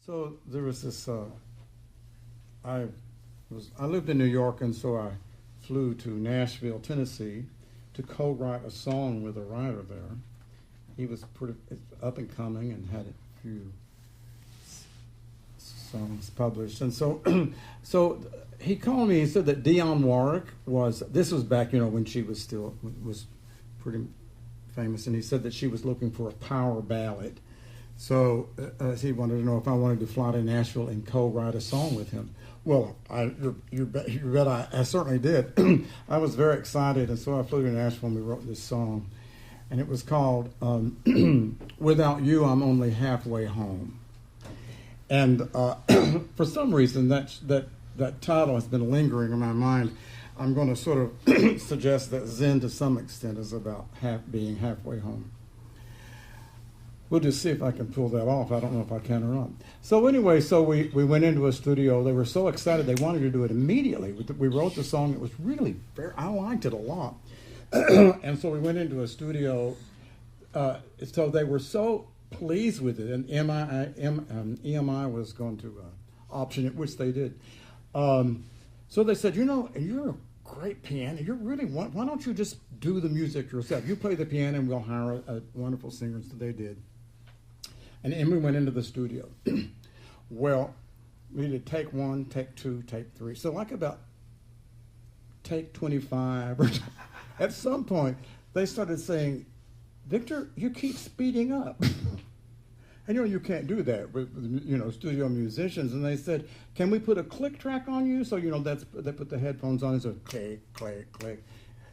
So there was this. I I lived in New York, and so I flew to Nashville, Tennessee, to co-write a song with a writer there. He was pretty up and coming and had a few songs published, and so so he called me. He said that Dionne Warwick was. This was back, when she was still was pretty famous, and he said that she was looking for a power ballad. So he wanted to know if I wanted to fly to Nashville and co-write a song with him. Well, you bet I certainly did. I was very excited, and so I flew to Nashville and we wrote this song. And it was called Without You, I'm Only Halfway Home. And for some reason, that title has been lingering in my mind. I'm going to sort of suggest that Zen, to some extent, is about being halfway home. We'll just see if I can pull that off. I don't know if I can or not. So anyway, we went into a studio. They were so excited. They wanted to do it immediately. We wrote the song. It was really I liked it a lot. And so we went into a studio. So they were so pleased with it. And EMI was going to option it, which they did. So they said, you're a great pianist. Why don't you just do the music yourself? You play the piano and we'll hire a wonderful singer. So they did. And we went into the studio. Well, we did take 1, take 2, take 3. So like about take 25, or at some point, they started saying, Victor, you keep speeding up. And you can't do that with studio musicians. And they said, can we put a click track on you? So, they put the headphones on and said, click, click, click.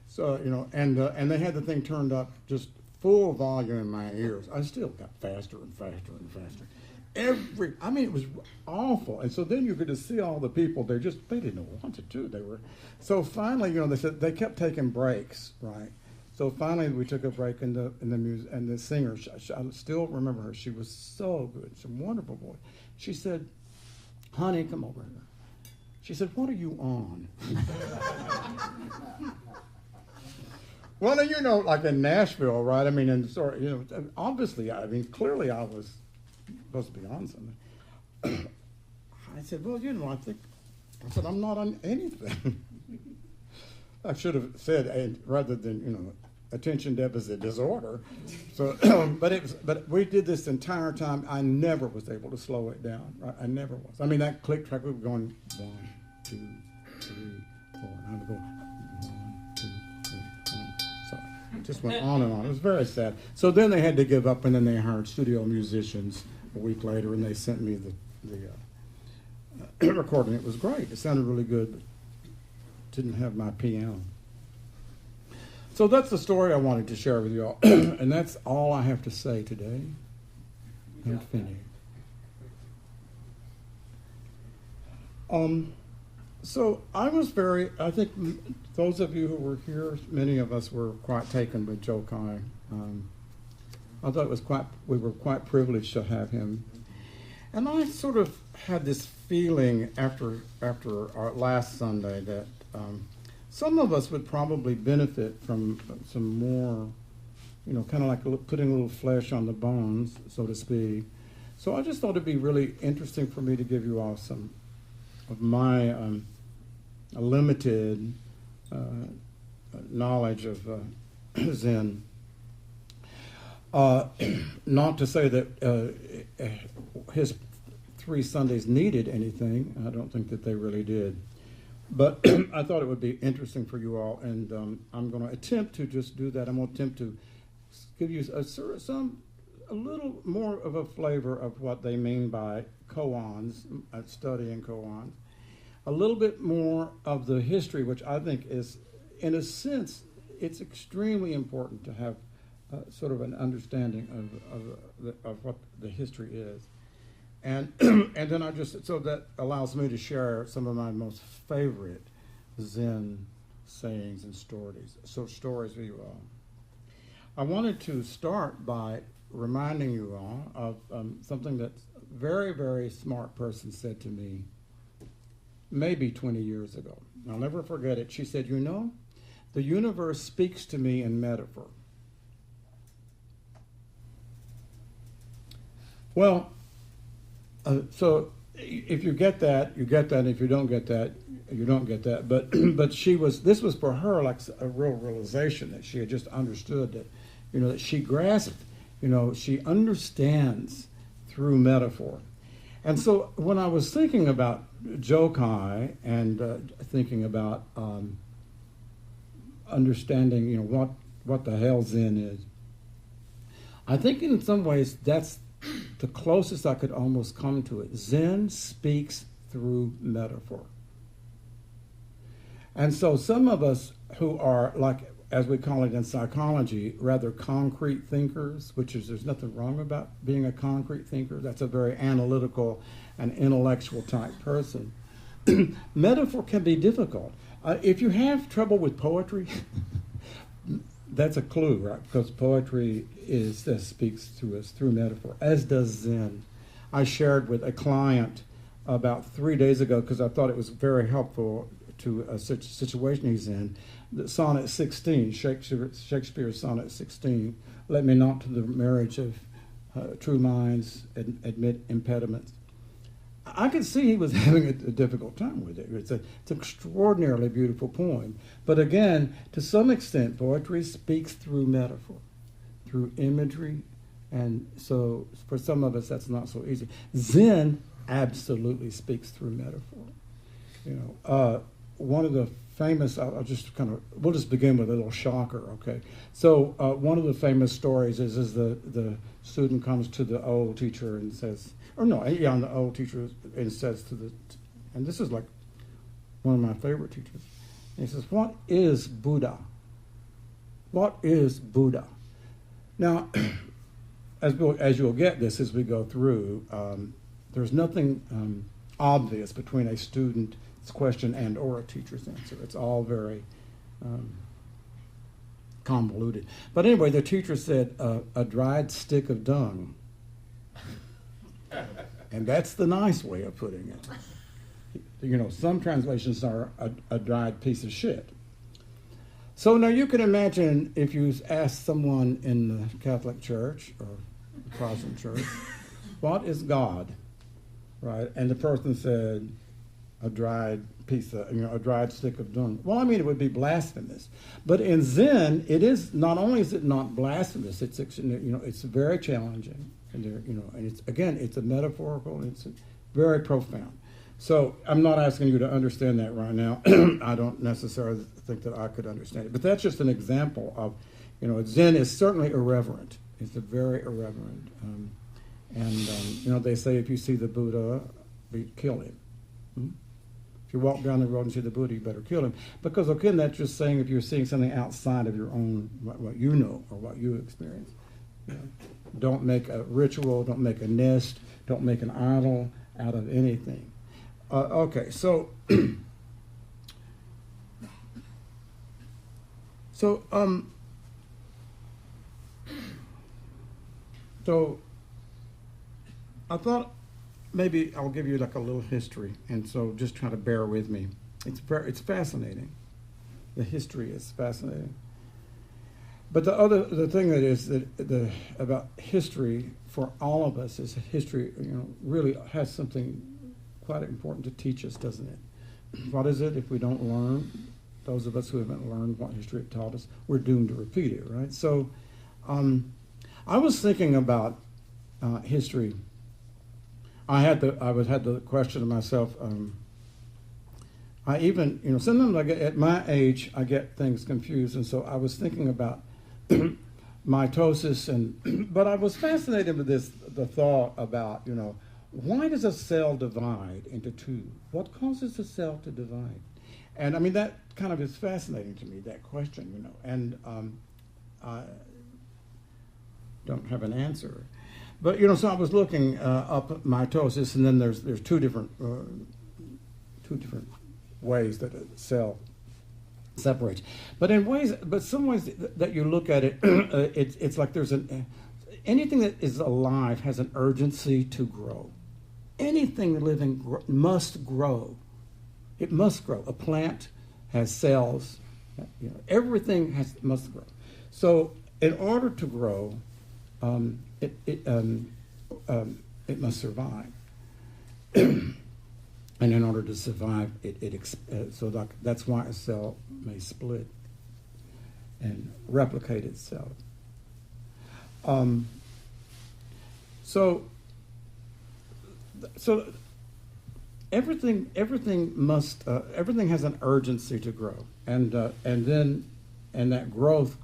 So, and they had the thing turned up just full volume in my ears. I still got faster and faster and faster. It was awful. And so then you could just see all the people, they didn't know what to do. So finally, they said they kept taking breaks, right? So finally we took a break in the music, and the singer, I still remember her. She was so good. She's a wonderful voice. She said, honey, come over here. She said, what are you on? Well, like in Nashville, right? Obviously, clearly I was supposed to be on something. I said, well, I said, I'm not on anything. I should have said, rather than, attention deficit disorder. So, but we did this entire time. I never was able to slow it down. Right? I never was. That click track, we were going 1, 2, 3, 4, and I would go 1, 2, 3, 1. So it just went on and on. It was very sad. So then they had to give up, and then they hired studio musicians a week later, and they sent me the recording. It was great. It sounded really good, but didn't have my piano. So that's the story I wanted to share with you all. And that's all I have to say today. I'm finished. So I think those of you who were here, many of us were quite taken with Joe Kai. I thought we were quite privileged to have him. And I sort of had this feeling after our last Sunday that some of us would probably benefit from some more, kind of like putting a little flesh on the bones, so to speak. So I just thought it'd be really interesting for me to give you all some of my limited knowledge of Zen. Not to say that his 3 Sundays needed anything. I don't think that they really did. But I thought it would be interesting for you all, and I'm going to attempt to just do that. I'm going to attempt to give you a little more of a flavor of what they mean by koans, studying koans. A little bit more of the history, which I think is, in a sense, it's extremely important to have sort of an understanding of what the history is. And and then so that allows me to share some of my most favorite Zen sayings and stories with you all. I wanted to start by reminding you all of something that a very, very smart person said to me maybe 20 years ago. I'll never forget it. She said, the universe speaks to me in metaphor. Well, So if you get that, you get that. And if you don't get that, you don't get that. But this was for her like a real realization that she had just understood that, that she grasped, she understands through metaphor. And so when I was thinking about Jokai and thinking about understanding, what the hell Zen is, I think in some ways that's the closest I could almost come to it. Zen speaks through metaphor. And so some of us who are, like, as we call it in psychology, rather concrete thinkers, there's nothing wrong about being a concrete thinker. That's a very analytical and intellectual type person. Metaphor can be difficult. If you have trouble with poetry, that's a clue, right? Because poetry speaks to us through metaphor, as does Zen. I shared with a client about 3 days ago, because I thought it was very helpful to a situation he's in, the Sonnet 16, Shakespeare's Sonnet 16, let me not to the marriage of true minds admit impediments. I could see he was having a difficult time with it. It's an extraordinarily beautiful poem. But again, to some extent, poetry speaks through metaphor, through imagery, and so for some of us, that's not so easy. Zen absolutely speaks through metaphor. One of the famous, we'll just begin with a little shocker, okay? So one of the famous stories is the student comes to the old teacher and says, the old teacher and says and this is like one of my favorite teachers. And he says, what is Buddha? What is Buddha? Now, as you'll get this as we go through, there's nothing obvious between a student's question and or a teacher's answer. It's all very convoluted. But anyway, the teacher said, a dried stick of dung. And that's the nice way of putting it. Some translations are a dried piece of shit. So now you can imagine if you ask someone in the Catholic Church or the Protestant Church, what is God? Right? And the person said, a dried piece of, a dried stick of dung. Well, it would be blasphemous. But in Zen, it is, not only is it not blasphemous, it's very challenging. And it's a metaphorical, and it's very profound. So I'm not asking you to understand that right now. I don't necessarily think that I could understand it. But that's just an example of, Zen is certainly irreverent. It's a very irreverent. They say if you see the Buddha, kill him. If you walk down the road and see the Buddha, you better kill him. Because, again, that's just saying if you're seeing something outside of your own, what you know or what you experience. Don't make a ritual, don't make a nest, don't make an idol out of anything. Okay, so so I thought maybe I'll give you like a little history, and so just try to bear with me. It's fascinating. The history is fascinating. But the thing that is about history for all of us is history, really has something quite important to teach us, doesn't it? What is it if we don't learn? Those of us who haven't learned what history taught us, we're doomed to repeat it, right? So, I was thinking about history. I had the question to myself. I even, sometimes at my age, I get things confused, and so I was thinking about mitosis, but I was fascinated with the thought about, why does a cell divide into two? What causes a cell to divide? And that kind of is fascinating to me, that question, and I don't have an answer. But, so I was looking up mitosis, and then there's two different ways that a cell separates. But some ways that you look at it, it's like there's anything that is alive has an urgency to grow. Anything living must grow. It must grow. A plant has cells. Everything must grow. So in order to grow, it must survive. And in order to survive, so that's why a cell may split and replicate itself. So everything has an urgency to grow, and that growth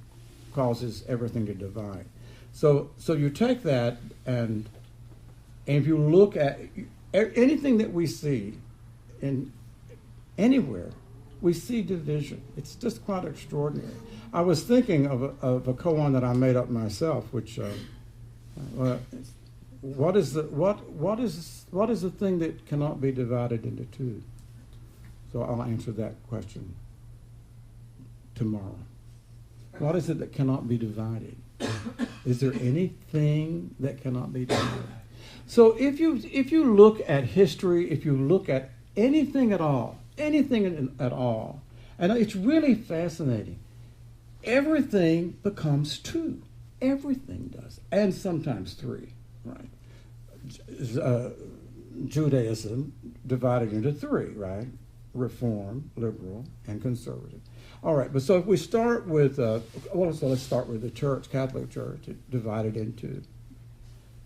causes everything to divide. So you take that, and if you look at anything that we see in anywhere, we see division. It's just quite extraordinary. I was thinking of a koan that I made up myself, which what is the thing that cannot be divided into two? So I'll answer that question tomorrow. What is it that cannot be divided? Is there anything that cannot be divided? So if you look at history, if you look at anything at all, and it's really fascinating, everything becomes two. Everything does, and sometimes three, right? Judaism divided into three, right? Reform, liberal, and conservative. All right, but so if we start with, let's start with the church, Catholic Church, divided into,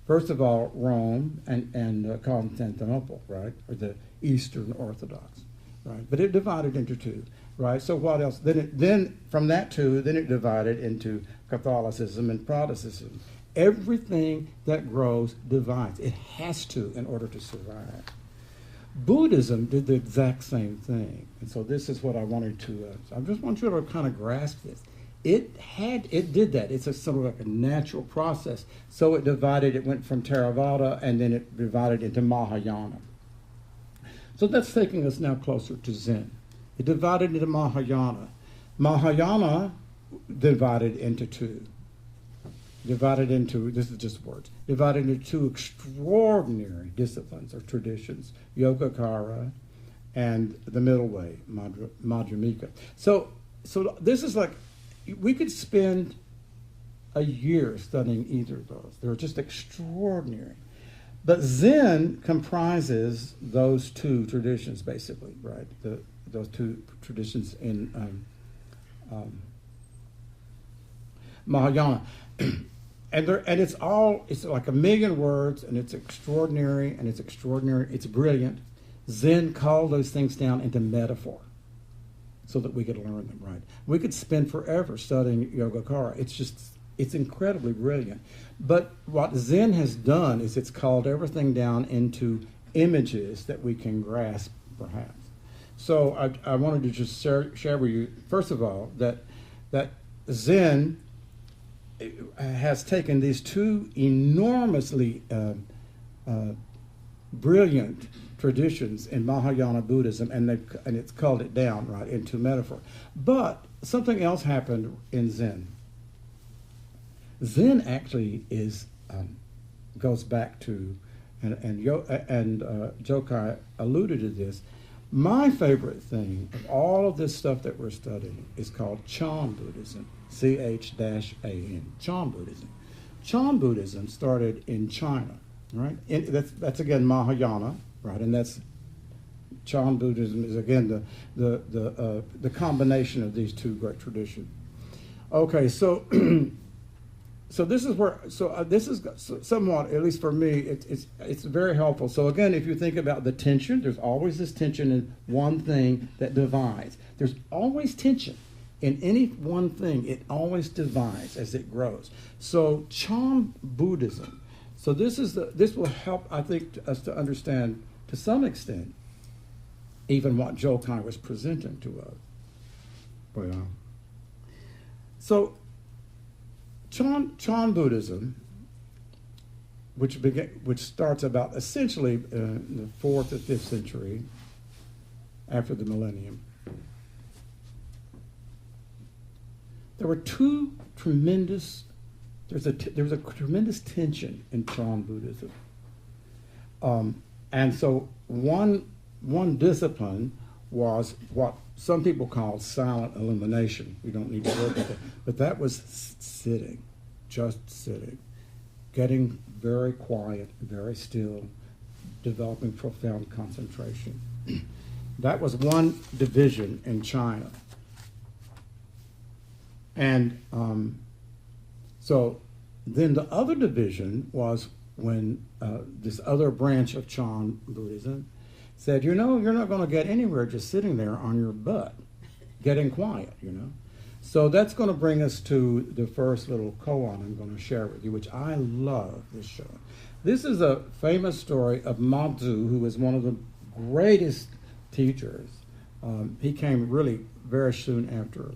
first of all, Rome and Constantinople, right, or the Eastern Orthodox, right? But it divided into two, right? So what else? Then from that two, then it divided into Catholicism and Protestantism. Everything that grows divides. It has to in order to survive. Buddhism did the exact same thing, and so this is what I wanted to. I just want you to kind of grasp this. It did that. It's sort of like a natural process. So it divided. It went from Theravada, and then it divided into Mahayana. So that's taking us now closer to Zen. It divided into Mahayana. Mahayana divided into two. Divided into, this is just words, divided into two extraordinary disciplines or traditions, Yogacara and the middle way, Madhyamika. So this is like, we could spend a year studying either of those. They're just extraordinary. But Zen comprises those two traditions, basically, right? Those two traditions in Mahayana. And it's like a million words, and it's extraordinary, it's brilliant. Zen called those things down into metaphor so that we could learn them, right? We could spend forever studying Yogacara. It's incredibly brilliant. But what Zen has done is it's called everything down into images that we can grasp, perhaps. So I wanted to just share with you, first of all, that Zen has taken these two enormously brilliant traditions in Mahayana Buddhism, and it's called it down, right, into metaphor. But something else happened in Zen. Zen actually goes back to, and Jokai alluded to this. My favorite thing of all of this stuff that we're studying is called Chan Buddhism, C-H-A-N, Chan Buddhism. Chan Buddhism started in China, right? That's again Mahayana, right? And that's Chan Buddhism is again the combination of these two great traditions. Okay, so so this is where this is somewhat, at least for me, it's very helpful. So again, if you think about the tension, there's always this tension in one thing that divides. There's always tension in any one thing. It always divides as it grows. So Chan Buddhism. So this will help, I think, us to understand to some extent even what Jokai was presenting to us. Well, so Chan Buddhism, which starts about essentially in the 4th or 5th century after the millennium, there were two tremendous. There was a tremendous tension in Chan Buddhism, and so one discipline was what some people call silent illumination. We don't need to work with it, but that was sitting, just sitting, getting very quiet, very still, developing profound concentration. That was one division in China. And so then the other division was when this other branch of Chan Buddhism said, you're not going to get anywhere just sitting there on your butt, getting quiet, So that's going to bring us to the first little koan I'm going to share with you, which I love this show. This is a famous story of Mazu, who was one of the greatest teachers. He came really very soon after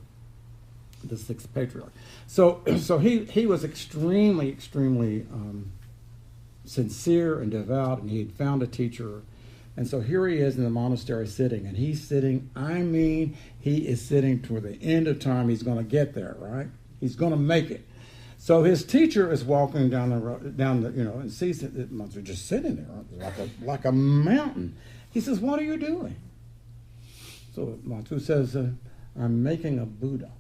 the sixth patriarch. So he was extremely sincere and devout, and he had found a teacher. And so here he is in the monastery sitting, and he's sitting, he is sitting toward the end of time. He's going to get there, right? He's going to make it. So his teacher is walking down the road, and sees that Mazu just sitting there like a mountain. He says, "What are you doing?" So Mazu says, "I'm making a Buddha."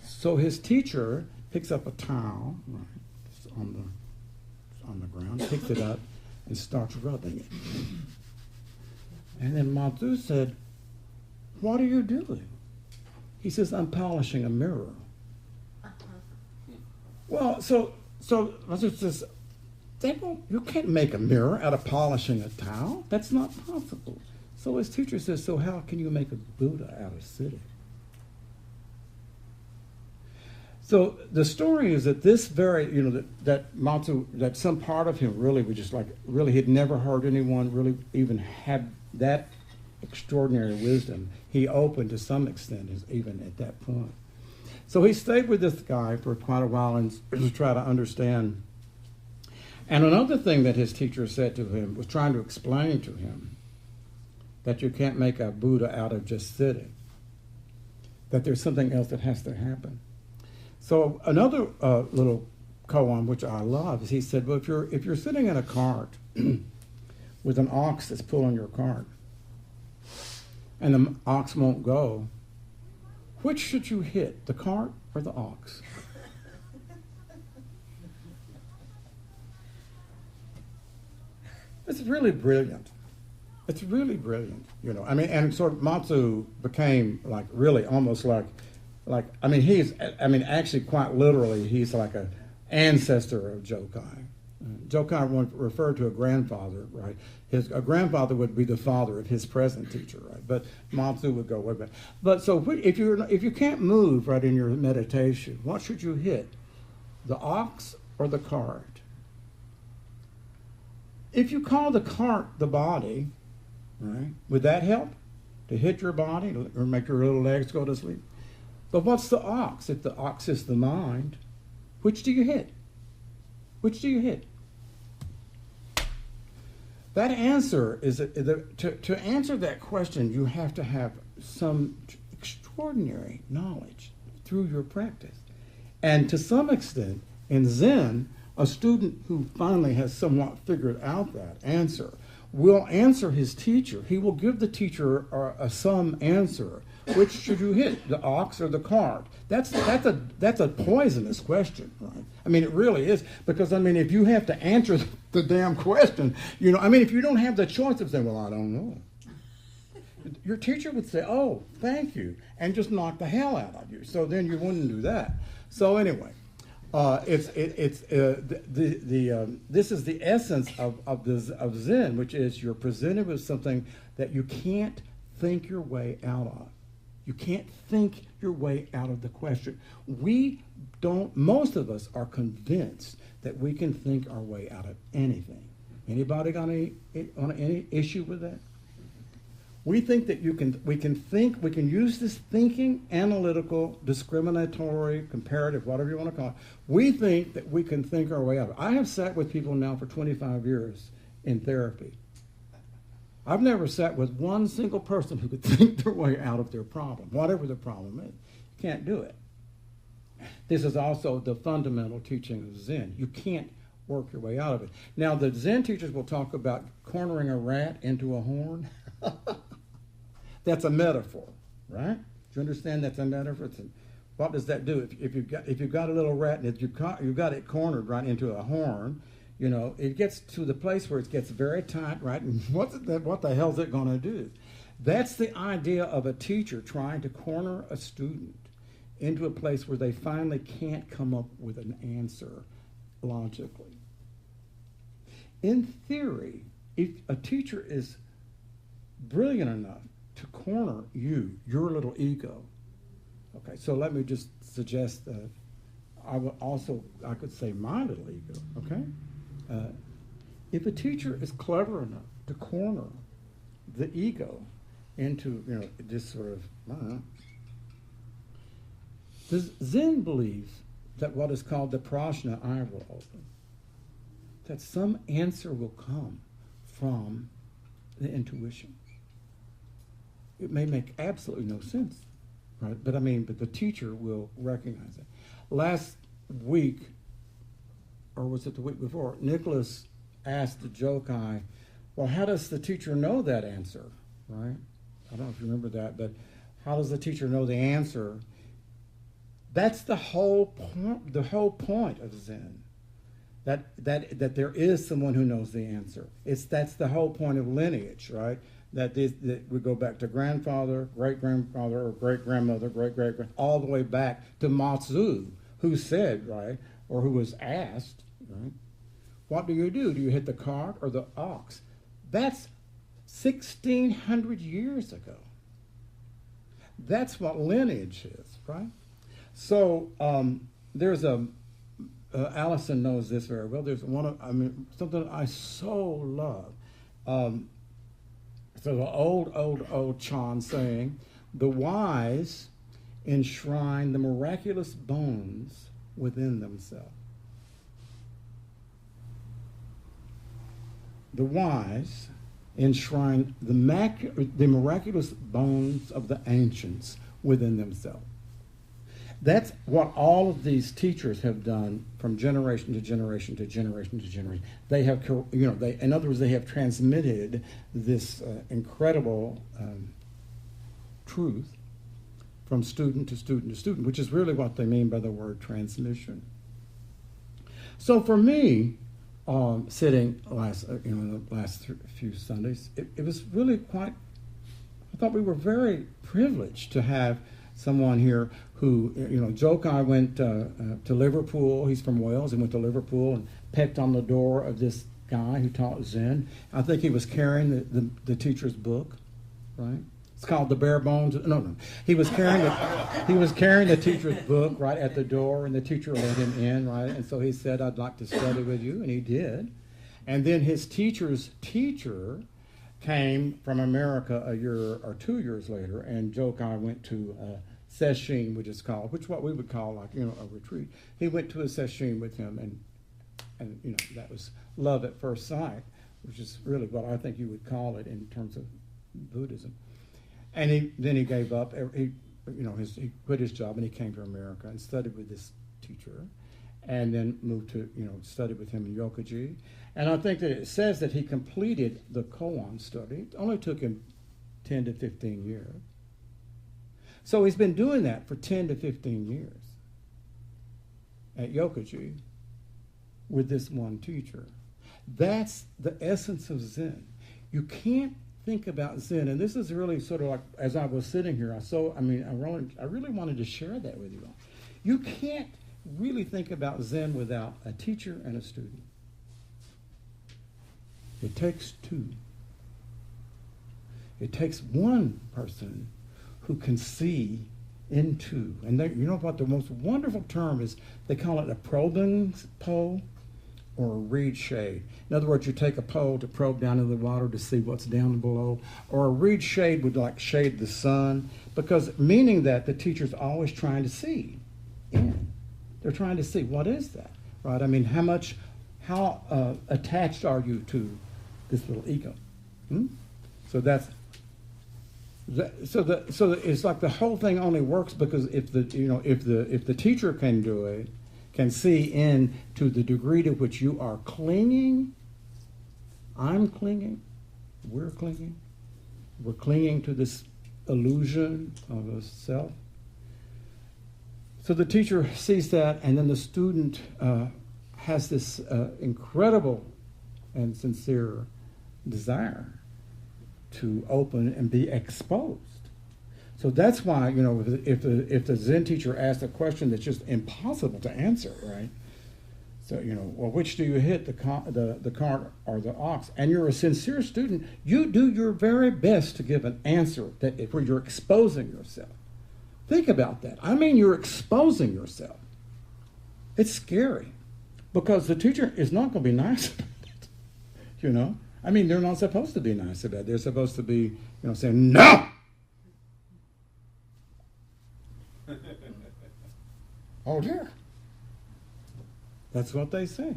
So his teacher picks up a towel, right, it's on the ground, picks it up, and starts rubbing it. And then Mazu said, "What are you doing?" He says, "I'm polishing a mirror." Well, so Mazu says, you can't make a mirror out of polishing a towel. That's not possible. So his teacher says, "So how can you make a Buddha out of sitting?" So the story is that this very, that Mazu, that some part of him really was just really he'd never heard anyone really even had that extraordinary wisdom. He opened to some extent even at that point. So he stayed with this guy for quite a while and to try to understand. And another thing that his teacher said to him was trying to explain to him that you can't make a Buddha out of just sitting, that there's something else that has to happen. So another little koan, which I love, is he said, well, if you're sitting in a cart with an ox that's pulling your cart, and the ox won't go, which should you hit, the cart or the ox? It's really brilliant. It's really brilliant, and sort of Mazu became really almost actually quite literally, he's like an ancestor of Jokai. Jokai referred to a grandfather, right? A grandfather would be the father of his present teacher, right? But Mazu would go way back. But so if you can't move right in your meditation, what should you hit? The ox or the cart? If you call the cart the body, right, would that help to hit your body or make your little legs go to sleep? But what's the ox? If the ox is the mind, which do you hit? Which do you hit? That answer is to answer that question, you have to have some extraordinary knowledge through your practice. And to some extent, in Zen, a student who finally has somewhat figured out that answer will answer his teacher. He will give the teacher some answer. Which should you hit, the ox or the cart? That's a poisonous question, right? It really is, because if you have to answer the damn question, if you don't have the choice of saying, well, I don't know, your teacher would say, oh, thank you, and just knock the hell out of you. So then you wouldn't do that. So anyway, this is the essence of Zen, which is you're presented with something that you can't think your way out of. You can't think your way out of the question. Most of us are convinced that we can think our way out of anything. Anybody got any issue with that? We think that we can use this thinking, analytical, discriminatory, comparative, whatever you want to call it. We think that we can think our way out of it. I have sat with people now for 25 years in therapy. I've never sat with one single person who could think their way out of their problem, whatever the problem is. You can't do it. This is also the fundamental teaching of Zen. You can't work your way out of it. Now, the Zen teachers will talk about cornering a rat into a horn. That's a metaphor, right? Do you understand that's a metaphor? What does that do? If you've got a little rat and you've got it cornered right into a horn, It gets to the place where it gets very tight, right? And what the hell is it going to do? That's the idea of a teacher trying to corner a student into a place where they finally can't come up with an answer logically. In theory, if a teacher is brilliant enough to corner your little ego, okay, so let me just suggest that I could say my little ego, okay? If a teacher is clever enough to corner the ego into, this sort of, Zen believes that what is called the prajna eye will open, that some answer will come from the intuition. It may make absolutely no sense, right? But the teacher will recognize it. Last week, or was it the week before, Nicholas asked the Jokai, well, how does the teacher know that answer, right? I don't know if you remember that, but how does the teacher know the answer? That's the whole point of Zen. That there is someone who knows the answer. That's the whole point of lineage, right? That we go back to grandfather, great-grandfather, or great-grandmother, great-great-grand, all the way back to Matsu, who said, right, or who was asked, right, what do? Do you hit the cart or the ox? That's 1,600 years ago. That's what lineage is, right? So there's Allison knows this very well. There's something I so love. So the old Chan saying, the wise enshrine the miraculous bones within themselves. The wise enshrine the miraculous bones of the ancients within themselves. That's what all of these teachers have done from generation to generation to generation to generation. They have, in other words, they have transmitted this incredible truth from student to student to student, which is really what they mean by the word transmission. So for me, sitting the last few Sundays, it was really quite. I thought we were very privileged to have someone here who, Jokai went to Liverpool. He's from Wales and went to Liverpool and pecked on the door of this guy who taught Zen. I think he was carrying the teacher's book, right? It's called The Bare Bones. No. He was carrying the teacher's book right at the door, and the teacher let him in, right? And so he said, I'd like to study with you, and he did. And then his teacher's teacher came from America a year or 2 years later, and Jokai went to sesshin, which is what we would call a retreat. He went to a sesshin with him, and that was love at first sight, which is really what I think you would call it in terms of Buddhism. And then he gave up. He quit his job and he came to America and studied with this teacher, and then moved to study with him in Yokoji. And I think that it says that he completed the koan study. It only took him 10 to 15 years. So he's been doing that for 10 to 15 years at Yokoji with this one teacher. That's the essence of Zen. You can't think about Zen, and this is really sort of like, as I was sitting here, I really wanted to share that with you all. You can't really think about Zen without a teacher and a student. It takes two. It takes one person who can see into, and what the most wonderful term is, they call it a probing pole or a reed shade. In other words, you take a pole to probe down into the water to see what's down below, or a reed shade would shade the sun, because meaning that the teacher's always trying to see in. They're trying to see, what is that, right? How attached are you to this little ego? So it's like the whole thing only works because if the teacher can do it, can see in to the degree to which you are clinging, I'm clinging, we're clinging to this illusion of a self. So the teacher sees that, and then the student has this incredible and sincere desire to open and be exposed. So that's why, if the Zen teacher asks a question that's just impossible to answer, right? So, well, which do you hit, the cart or the ox? And you're a sincere student, you do your very best to give an answer where you're exposing yourself. Think about that. I mean, you're exposing yourself. It's scary because the teacher is not going to be nice about it, I mean, they're not supposed to be nice about it. They're supposed to be, saying, no! Oh, dear. That's what they say.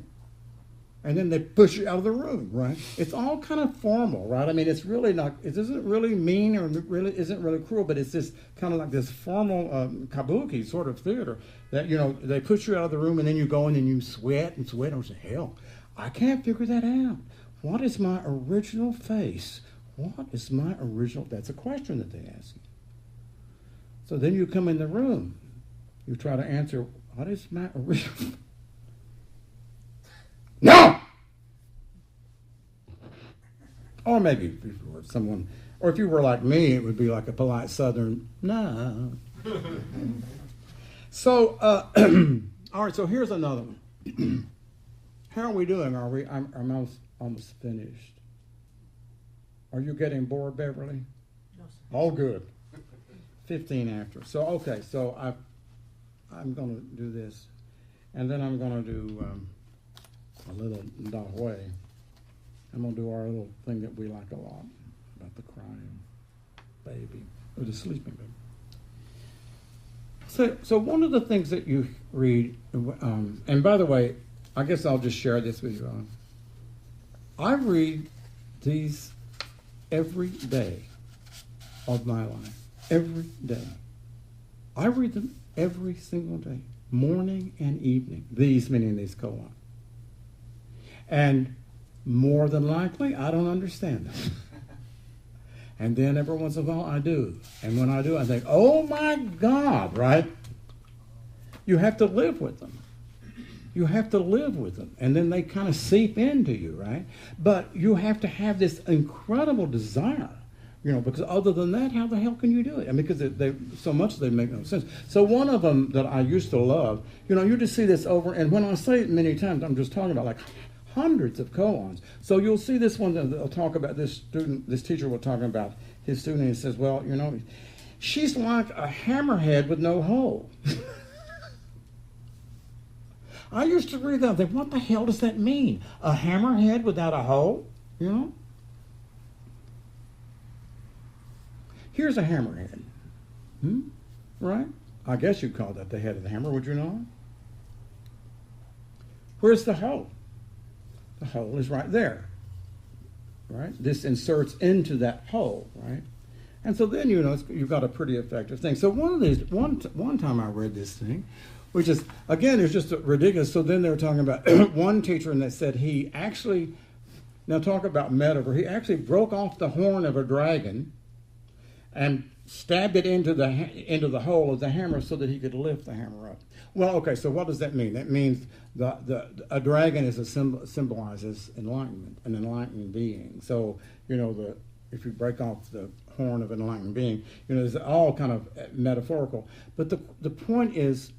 And then they push you out of the room, right? It's all kind of formal, right? I mean, it isn't really mean or really isn't really cruel, but it's this kind of like this formal kabuki sort of theater that, they push you out of the room and then you go in and you sweat and sweat and say, hell, I can't figure that out. What is my original face? What is my original? That's a question that they ask you. So then you come in the room. You try to answer, what is my original? No! Or maybe if you were someone, or if you were like me, it would be like a polite Southern, no. So, all right, so here's another one. How are we doing? I'm almost finished. Are you getting bored, Beverly? No, sir. Oh, good. 15 after. So, okay, so I'm going to do this. And then I'm going to do a little dahui. I'm going to do our little thing that we like a lot about the crying baby, or the sleeping baby. So one of the things that you read, and by the way, I guess I'll just share this with you all. I read these every day of my life. Every day. I read them every single day, morning and evening. These meaning these koan. And more than likely, I don't understand them. And then every once in a while, I do. And when I do, I think, oh my God, right? You have to live with them. You have to live with them. And then they kind of seep into you, right? But you have to have this incredible desire, because other than that, how the hell can you do it? I mean, because they so much they make no sense. So one of them that I used to love, you just see this over, and when I say it many times, I'm just talking about like hundreds of koans. So you'll see this one that they'll talk about this teacher will talk about his student, and he says, well, she's like a hammerhead with no hole. I used to read that and think, what the hell does that mean? A hammerhead without a hole? Here's a hammerhead. Right? I guess you'd call that the head of the hammer, would you not? Where's the hole? The hole is right there. Right? This inserts into that hole, right? And so then, you've got a pretty effective thing. So one time I read this thing, which is, again, it's just ridiculous. So then they were talking about one teacher, and they said he actually, now talk about metaphor, he actually broke off the horn of a dragon and stabbed it into the hole of the hammer so that he could lift the hammer up. Well, okay, so what does that mean? That means a dragon is symbolizes enlightenment, an enlightened being. So, if you break off the horn of an enlightened being, it's all kind of metaphorical. But the point is,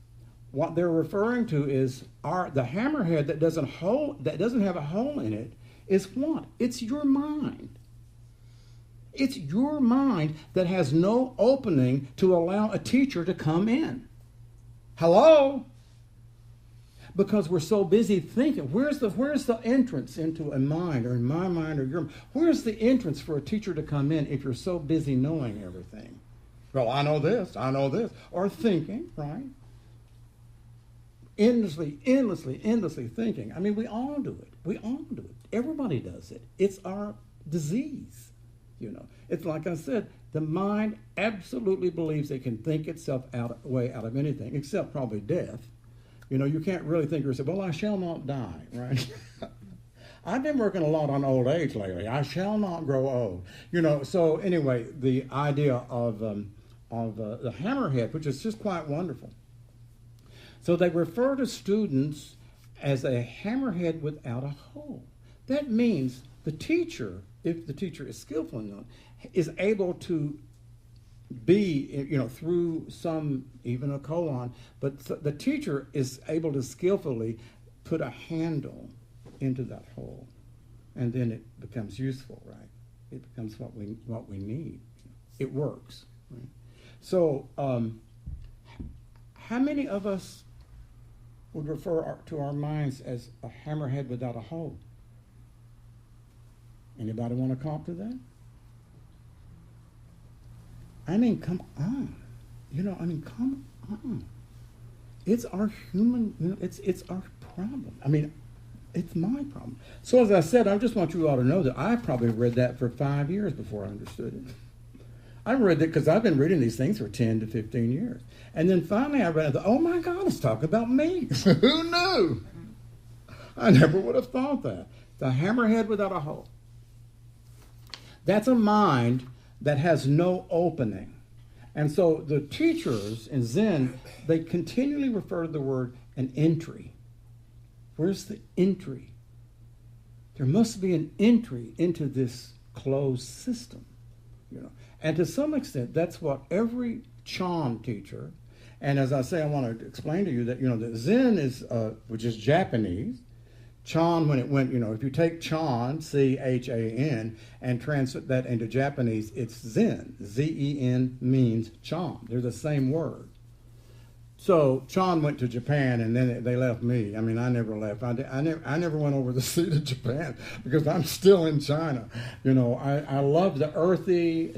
what they're referring to is the hammerhead that doesn't have a hole in it is what? It's your mind. It's your mind that has no opening to allow a teacher to come in. Hello? Because we're so busy thinking, where's the entrance into a mind, or in my mind or your mind? Where's the entrance for a teacher to come in if you're so busy knowing everything? Well, I know this, or thinking, right? Endlessly thinking. I mean, we all do it. Everybody does it. It's our disease. It's like I said, the mind absolutely believes it can think itself way out of anything, except probably death. You can't really think yourself, well, I shall not die, right? I've been working a lot on old age lately. I shall not grow old. So anyway, the idea of the hammerhead, which is just quite wonderful. So they refer to students as a hammerhead without a hole. That means the teacher, if the teacher is skillful enough, is able to be, through some, even a colon, but the teacher is able to skillfully put a handle into that hole, and then it becomes useful, right? It becomes what we need. It works, right? So, how many of us would refer to our minds as a hammerhead without a hole? Anybody want to comp to that? I mean, come on. Come on. It's our human, it's our problem. I mean, it's my problem. So as I said, I just want you all to know that I probably read that for 5 years before I understood it. I read it because I've been reading these things for 10 to 15 years. And then finally I read it, oh my God, it's talking about me. Who knew? I never would have thought that. The hammerhead without a hole. That's a mind that has no opening. And so the teachers in Zen, they continually refer to the word an entry. Where's the entry? There must be an entry into this closed system. And to some extent, that's what every Chan teacher, and as I say, I want to explain to you that, that Zen is, which is Japanese, Chan, when it went, if you take Chan, C-H-A-N, and translate that into Japanese, it's Zen. Z-E-N means Chan. They're the same word. So Chan went to Japan, and then they left me. I mean, I never left. I never went over the sea to Japan because I'm still in China. I love the earthy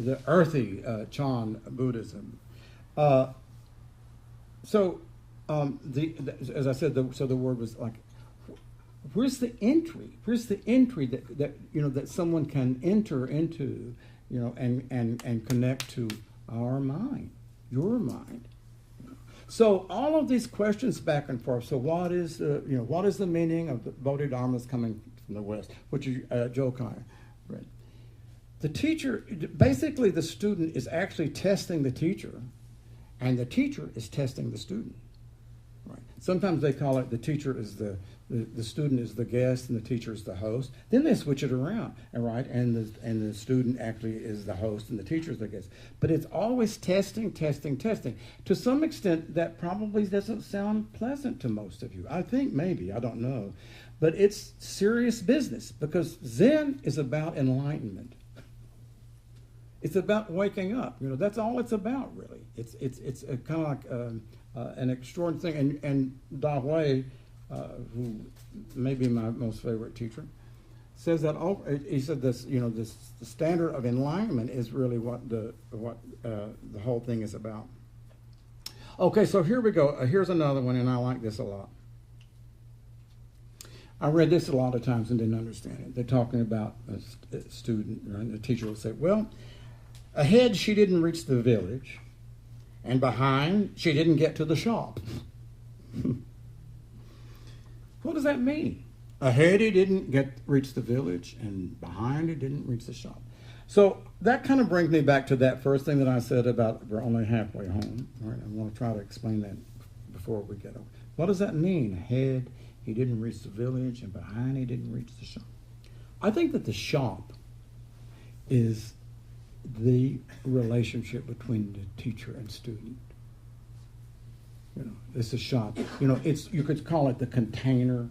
Chan Buddhism. As I said, the word was like, where's the entry? Where's the entry that someone can enter into, and connect to our mind, your mind. So all of these questions back and forth. So what is the meaning of the Bodhidharmas coming from the West, which Joe kind of read. The teacher, basically the student is actually testing the teacher, and the teacher is testing the student. Right. Sometimes they call it the teacher is the student is the guest and the teacher is the host. Then they switch it around, right? And the student actually is the host and the teacher is the guest. But it's always testing. To some extent, that probably doesn't sound pleasant to most of you. I think maybe, I don't know. But it's serious business because Zen is about enlightenment. It's about waking up. That's all it's about, really. It's kind of like an extraordinary thing. And Da Hui, who may be my most favorite teacher, says that he said this. The standard of enlightenment is really what the whole thing is about. Okay, so here we go. Here's another one, and I like this a lot. I read this a lot of times and didn't understand it. They're talking about a student, and the teacher will say, well, ahead she didn't reach the village, and behind she didn't get to the shop. What does that mean? Ahead he didn't reach the village, and behind he didn't reach the shop. So that kind of brings me back to that first thing that I said about we're only halfway home. All right, I want to try to explain that before we get over. What does that mean? Ahead he didn't reach the village, and behind he didn't reach the shop. I think that the shop is the relationship between the teacher and student. It's a shop. You could call it the container,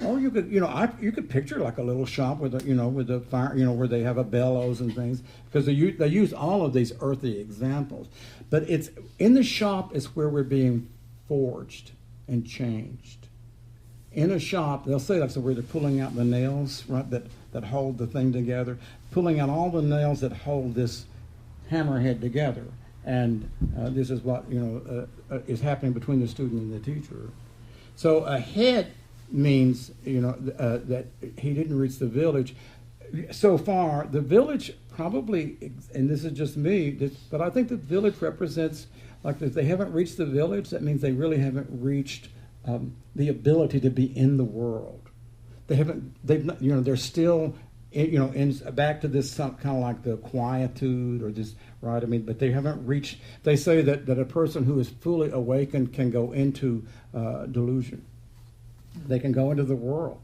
or you could, you could picture like a little shop with a fire, where they have a bellows and things, because they use all of these earthy examples. But it's in the shop is where we're being forged and changed. In a shop, they'll say that's where they're pulling out the nails, right, that hold the thing together, pulling out all the nails that hold this hammerhead together. And this is what is happening between the student and the teacher. So ahead means that he didn't reach the village. So far, the village probably, and this is just me, but I think the village represents, like if they haven't reached the village, that means they really haven't reached the ability to be in the world. They're still, back to this kind of like the quietude or this, right? I mean, but they haven't reached, they say that a person who is fully awakened can go into delusion. They can go into the world.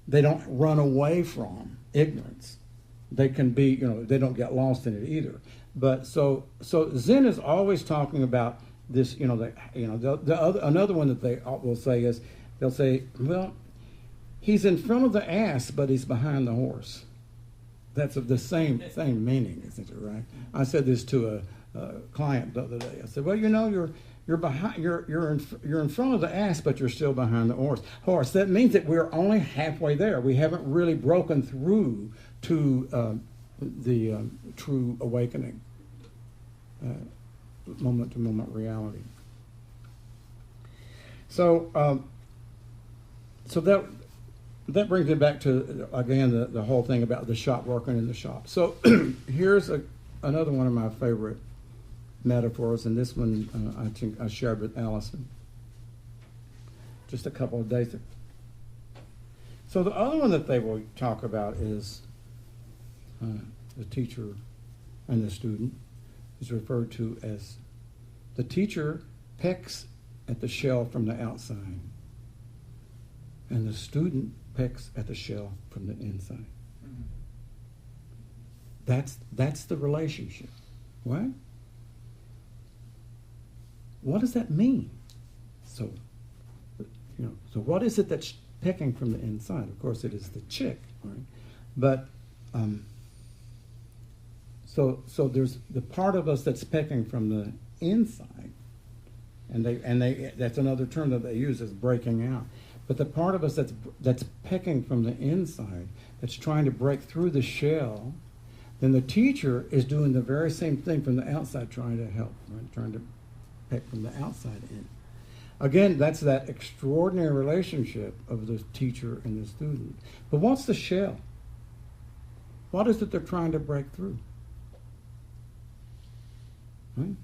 They don't run away from ignorance. They can be, they don't get lost in it either. But so Zen is always talking about this, another one that they will say is, they'll say, well, he's in front of the ass, but he's behind the horse. That's the same meaning, isn't it, right? I said this to a client the other day. I said, well, you're behind, you're in front of the ass, but you're still behind the horse. That means that we're only halfway there. We haven't really broken through to the true awakening, moment-to-moment reality. So that brings it back to, again, the whole thing about the shop working in the shop. So here's another one of my favorite metaphors, and this one I think I shared with Allison just a couple of days ago. So the other one that they will talk about is the teacher and the student is referred to as the teacher pecks at the shell from the outside, and the student pecks at the shell from the inside. That's the relationship. What? What does that mean? So what is it that's pecking from the inside? Of course, it is the chick, right? But so there's the part of us that's pecking from the inside, and they that's another term that they use is breaking out. But the part of us that's pecking from the inside, that's trying to break through the shell, then the teacher is doing the very same thing from the outside, trying to help, right? Trying to peck from the outside in. Again, that's that extraordinary relationship of the teacher and the student. But what's the shell? What is it they're trying to break through? Right?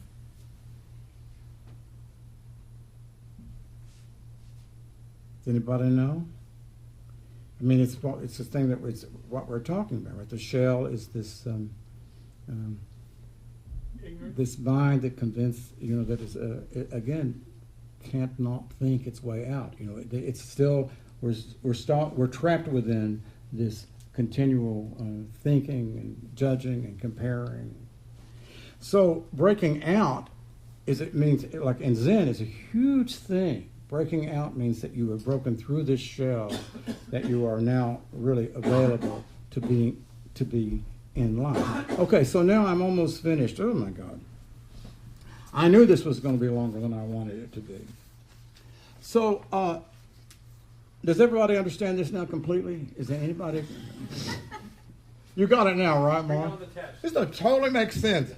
Does anybody know? I mean, it's the thing that it's what we're talking about, right? The shell is this this mind that that is again can't not think its way out. It's still we're trapped within this continual thinking and judging and comparing. So breaking out means like in Zen is a huge thing. Breaking out means that you have broken through this shell, that you are now really available to be in life. Okay, so now I'm almost finished. Oh my God. I knew this was going to be longer than I wanted it to be. So, does everybody understand this now completely? Is there anybody? You got it now, right, Mark? This totally makes sense.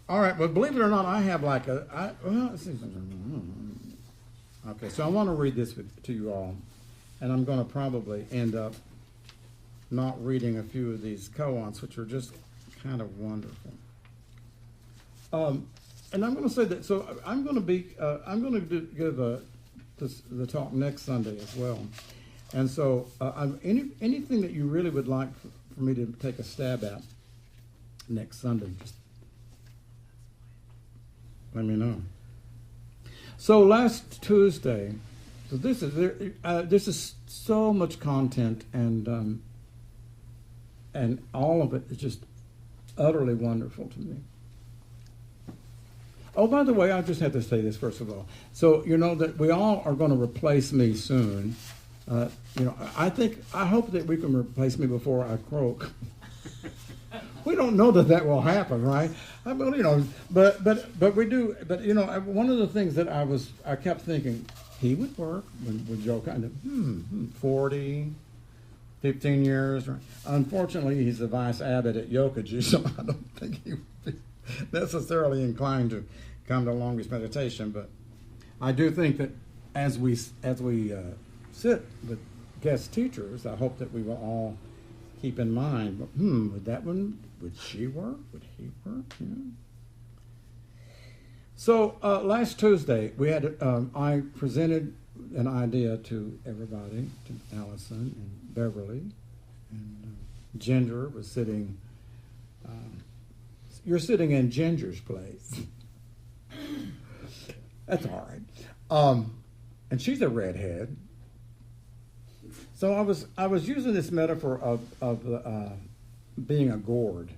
All right, but believe it or not, I have like okay, so I want to read this to you all, and I'm going to probably end up not reading a few of these koans, which are just kind of wonderful. And I'm going to say that, so I'm going to give the talk next Sunday as well. And so anything that you really would like for me to take a stab at next Sunday, just let me know. So last Tuesday, so this is so much content, and all of it is just utterly wonderful to me. Oh, by the way, I just have to say this first of all. So that we all are going to replace me soon. I hope that we can replace me before I croak. We don't know that will happen, right? I mean, but we do. But one of the things that I kept thinking, he would work with Joe kind of 40, 15 years. Right? Unfortunately, he's the vice abbot at Yokoji, so I don't think he would be necessarily inclined to come to longest meditation. But I do think that as we sit with guest teachers, I hope that we will all keep in mind, would she work? Would he work? So last Tuesday, we had I presented an idea to everybody, to Allison and Beverly, and Ginger was sitting. You're sitting in Ginger's place. That's all right. and she's a redhead. So I was using this metaphor of being a gourd,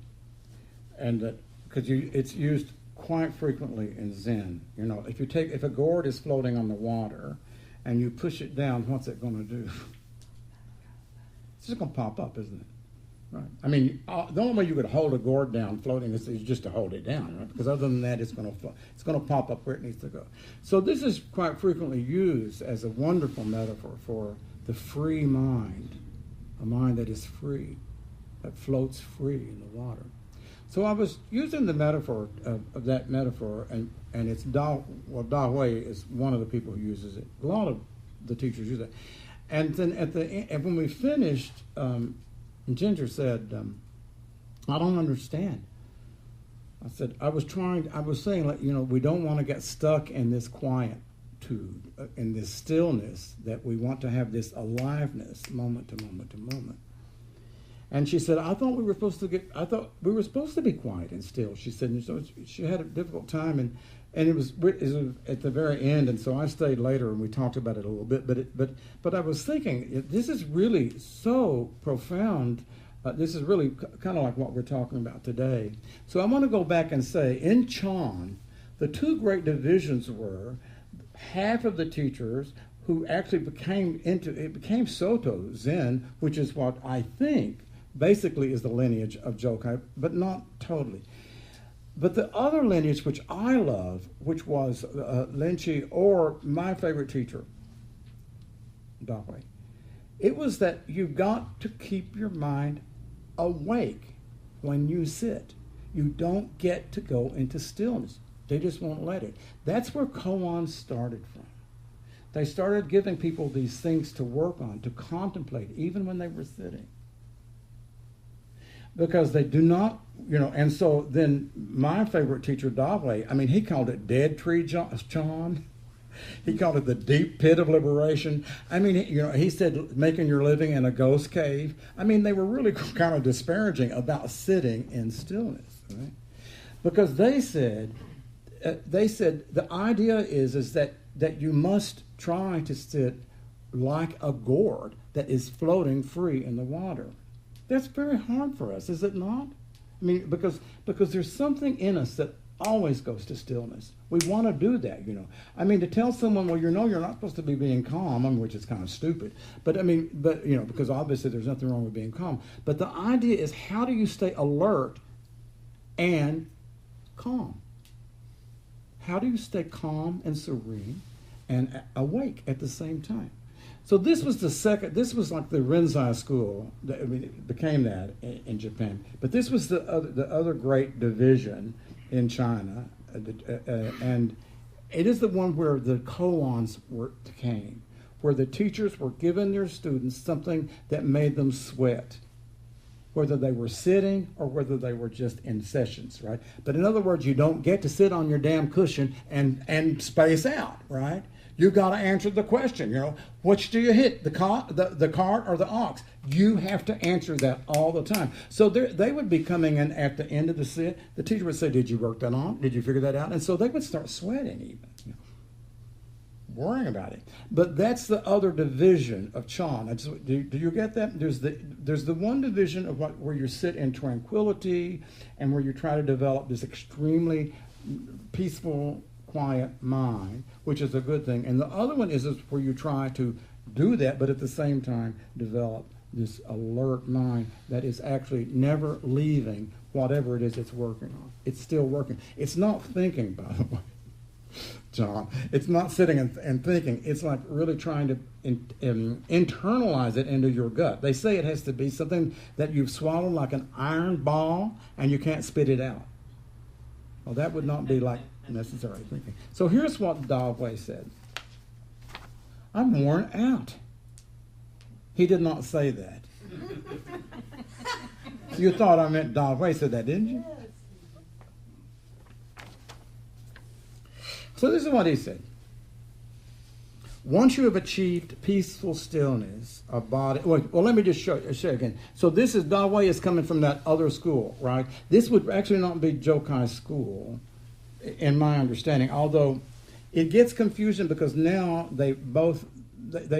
and because it's used quite frequently in Zen. You know, if a gourd is floating on the water, and you push it down, what's it going to do? It's just going to pop up, isn't it? Right. I mean, the only way you could hold a gourd down floating is just to hold it down, right? Because other than that, it's going to pop up where it needs to go. So this is quite frequently used as a wonderful metaphor for the free mind, a mind that is free, that floats free in the water. So I was using the metaphor of that metaphor, and it's Da Hui is one of the people who uses it. A lot of the teachers use it. And then when we finished, Ginger said, I don't understand. I said, I was saying, like, you know, we don't want to get stuck in this quietude, in this stillness, that we want to have this aliveness, moment to moment to moment. And she said, I thought we were supposed to be quiet and still. She said, and so she had a difficult time, and it was at the very end, and so I stayed later and we talked about it a little bit. But I was thinking, this is really so profound. This is really kind of like what we're talking about today. So I want to go back and say, in Chan, the two great divisions were half of the teachers who actually became Soto Zen, which is what I think basically is the lineage of Jokai, but not totally. But the other lineage, which I love, which was Linchi, or my favorite teacher, Dahui, it was that you got to keep your mind awake when you sit. You don't get to go into stillness. They just won't let it. That's where koan started from. They started giving people these things to work on, to contemplate, even when they were sitting. Because they do not, you know, and so then my favorite teacher, Dahui, I mean, he called it Dead Tree Chan. He called it the deep pit of liberation. I mean, you know, he said making your living in a ghost cave. I mean, they were really kind of disparaging about sitting in stillness, right? Because they said the idea is that you must try to sit like a gourd that is floating free in the water. That's very hard for us, is it not? I mean, because there's something in us that always goes to stillness. We want to do that, you know. I mean, to tell someone, well, you know, you're not supposed to be being calm, I mean, which is kind of stupid. But you know, because obviously there's nothing wrong with being calm. But the idea is, how do you stay alert and calm? How do you stay calm and serene and awake at the same time? So this was like the Rinzai school. It became that in Japan. But this was the other great division in China. And it is the one where the koans came, where the teachers were giving their students something that made them sweat, whether they were sitting or whether they were just in sessions, right? But in other words, you don't get to sit on your damn cushion and space out, right? You got to answer the question, you know, which do you hit, the cart or the ox? You have to answer that all the time. So they would be coming in at the end of the sit. The teacher would say, did you work that on? Did you figure that out? And so they would start sweating even, you know, worrying about it. But that's the other division of Chan. Do you get that? There's the one division of where you sit in tranquility and where you try to develop this extremely peaceful, quiet mind, which is a good thing. And the other one is where you try to do that, but at the same time develop this alert mind that is actually never leaving whatever it is it's working on. It's still working. It's not thinking, by the way, John. It's not sitting and thinking. It's like really trying to internalize it into your gut. They say it has to be something that you've swallowed like an iron ball and you can't spit it out. Well, that would not be like necessary thinking. So here's what Dahui said. I'm worn out. He did not say that. You thought I meant Dahui said that, didn't you? So this is what he said. Once you have achieved peaceful stillness of body, well, let me just show you again. So this is, Dahui is coming from that other school, right? This would actually not be Jokai's school, in my understanding, although It gets confusing because now they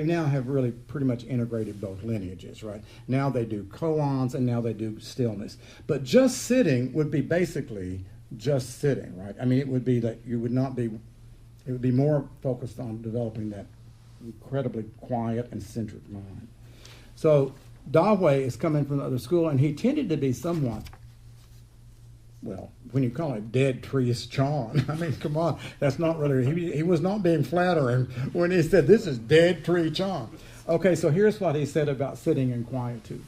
now have really pretty much integrated both lineages, right? Now they do koans and now they do stillness. But just sitting would be basically just sitting, right? I mean, it would be that you would not be, it would be more focused on developing that incredibly quiet and centered mind. So Dawei is coming from the other school, and he tended to be somewhat, well, when you call it dead trees Chan, I mean, come on, that's not really, he was not being flattering when he said, this is dead tree Chan. Okay, so here's what he said about sitting in quietude.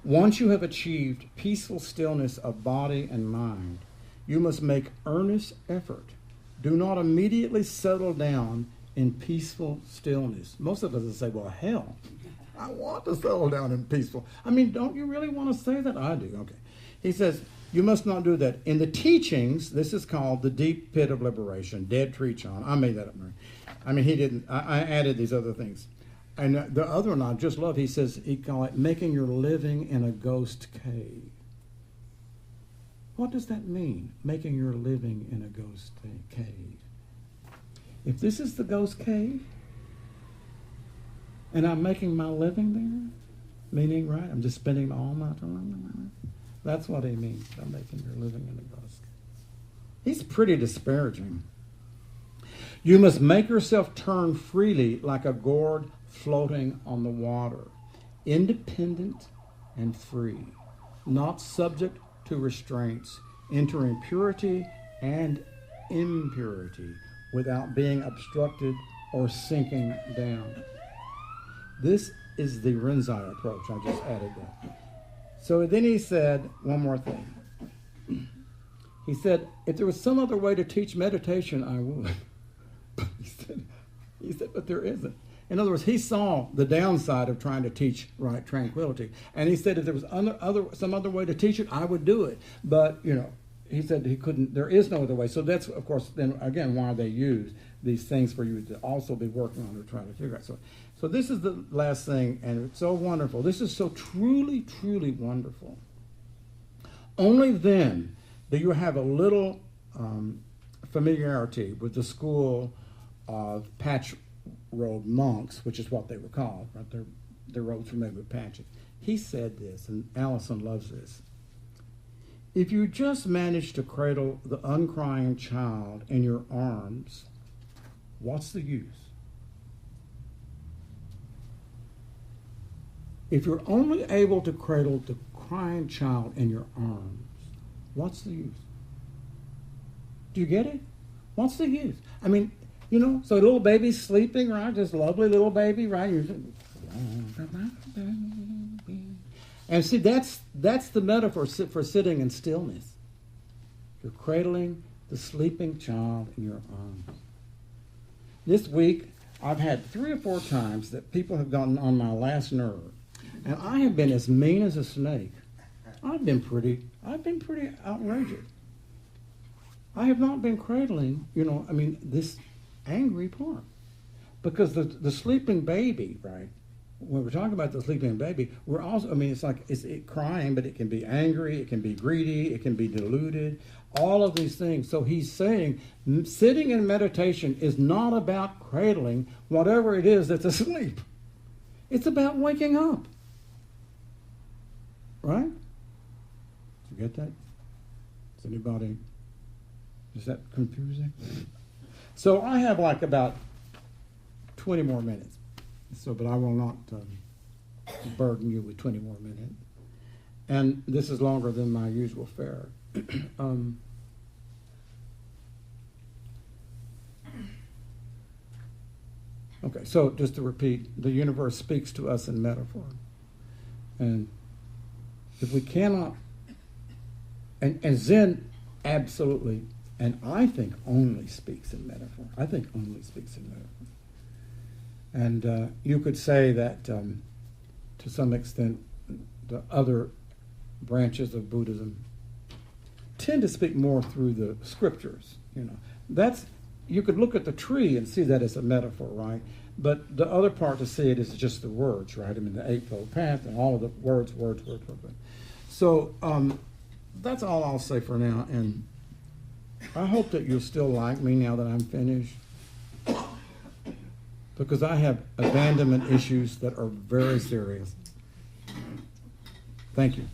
Once you have achieved peaceful stillness of body and mind, you must make earnest effort. Do not immediately settle down in peaceful stillness. Most of us will say, well, hell, I want to settle down in peaceful. I mean, don't you really want to say that? I do. Okay. He says, you must not do that. In the teachings, this is called the deep pit of liberation, dead tree Chan. I made that up, Mary. I mean, he didn't. I added these other things. And the other one I just love, he says, he call it making your living in a ghost cave. What does that mean, making your living in a ghost cave? If this is the ghost cave, and I'm making my living there, meaning, right, I'm just spending all my time, that's what he means by making your living in a ghost cave. He's pretty disparaging. You must make yourself turn freely like a gourd floating on the water, independent and free, not subject to restraints, entering purity and impurity without being obstructed or sinking down. This is the Rinzai approach. I just added that. So then he said one more thing. He said, if there was some other way to teach meditation, I would. He said, but there isn't. In other words, he saw the downside of trying to teach right tranquility. And he said if there was some other way to teach it, I would do it. But, he said he couldn't, there is no other way. So that's, of course, then again, why they use these things for you to also be working on or trying to figure out. So this is the last thing, and it's so wonderful. This is so truly, truly wonderful. Only then do you have a little familiarity with the school of patch-robed monks, which is what they were called, right? Their robes were made with patches. He said this, and Allison loves this. If you just manage to cradle the uncrying child in your arms, what's the use? If you're only able to cradle the crying child in your arms, what's the use? Do you get it? What's the use? I mean, so a little baby's sleeping, right? This lovely little baby, right? And see, that's the metaphor for sitting in stillness. You're cradling the sleeping child in your arms. This week, I've had 3 or 4 times that people have gotten on my last nerve. And I have been as mean as a snake. I've been pretty outrageous. I have not been cradling, this angry part. Because the sleeping baby, right? When we're talking about the sleeping baby, we're also, it's like it's crying, but it can be angry, it can be greedy, it can be deluded, all of these things. So he's saying sitting in meditation is not about cradling whatever it is that's asleep. It's about waking up. Right? Did you get that? Is that confusing? So I have like about 20 more minutes. But I will not burden you with 20 more minutes. And this is longer than my usual fare. Okay, so just to repeat, the universe speaks to us in metaphor. And if we cannot, and Zen absolutely, and I think only speaks in metaphor. I think only speaks in metaphor. And you could say that, to some extent, the other branches of Buddhism tend to speak more through the scriptures. You could look at the tree and see that as a metaphor, right? But the other part to see it is just the words, right? The Eightfold Path and all of the words. So that's all I'll say for now. And I hope that you'll still like me now that I'm finished, because I have abandonment issues that are very serious. Thank you.